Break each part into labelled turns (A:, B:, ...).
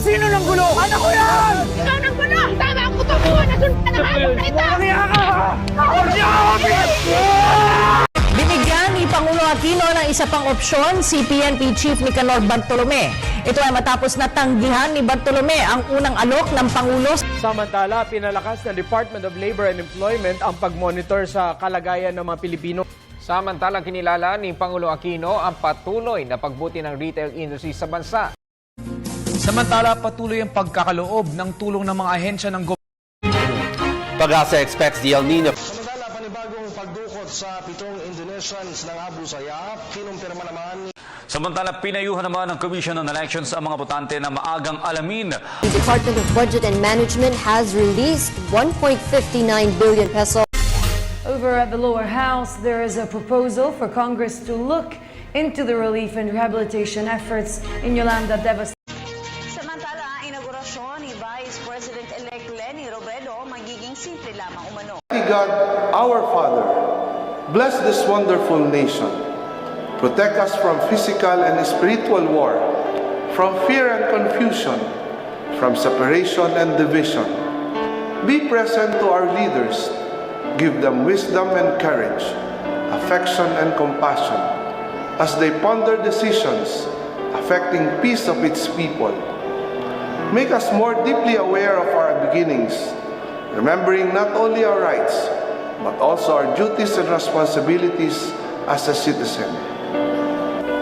A: Sino ng gulo? Anak ko yan!
B: Ikaw ng gulo! Tama ang kutubuhan! Nasunod na hayop na ito!
A: Kaya ka!
C: Binigyan ni Pangulo Aquino ng isa pang opsyon si PNP Chief Nicanor Bartolome. Ito ay matapos na tanggihan ni Bartolome ang unang alok ng Pangulo.
D: Samantala, pinalakas ng Department of Labor and Employment ang pagmonitor sa kalagayan ng mga Pilipino.
E: Samantalang kinilala ni Pangulo Aquino ang patuloy na pagbuti ng retail industry sa bansa.
A: Samantala, patuloy ang pagkakaloob ng tulong ng mga ahensya ng gobyerno.
F: Pag-asa expects the El Nino.
G: Samantala, panibagong pagdukot sa 7 Indonesians ng Abu Sayyaf, kinumpirma naman ni
H: Samantala, pinayuhan naman ng Commission on Elections ang mga botante na maagang alamin.
I: The Department of Budget and Management has released 1.59 billion pesos.
J: Over at the lower house, there is a proposal for Congress to look into the relief and rehabilitation efforts in Yolanda devastation.
B: Samantala, ang inaugurasyon ni Vice President-elect Leni Robredo magiging simple lamang umano.
K: God, our Father, bless this wonderful nation. Protect us from physical and spiritual war, from fear and confusion, from separation and division. Be present to our leaders. Give them wisdom and courage, affection and compassion, as they ponder decisions affecting peace of its people. Make us more deeply aware of our beginnings, remembering not only our rights, but also our duties and responsibilities as a citizen.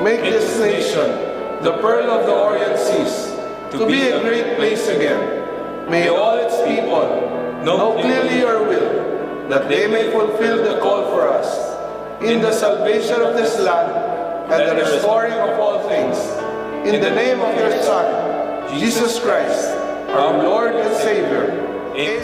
K: Make this nation, the pearl of the Orient Seas, to be a great place again. May all its people know clearly your will, that they may fulfill the call for us in the salvation of this land and the restoring of all things. In the name of your Son, Jesus Christ, our Lord and Savior.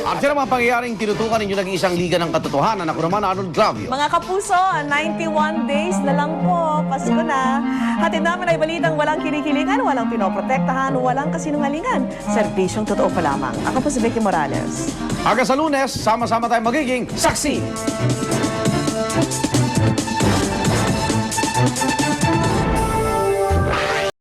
F: At yan ang mga pangyayaring tinutukan ninyo ng isang liga ng katotohanan. Ako naman, Arnold Gravio.
C: Mga kapuso, 91 days na lang po. Pasko na. Hatid namin ay balitang walang kinikilingan, walang pinoprotektahan, walang kasinungalingan. Serbisyong totoo pa lamang. Ako po si Vicky Morales.
F: Hanggang sa Lunes, sama-sama tayong magiging saksi.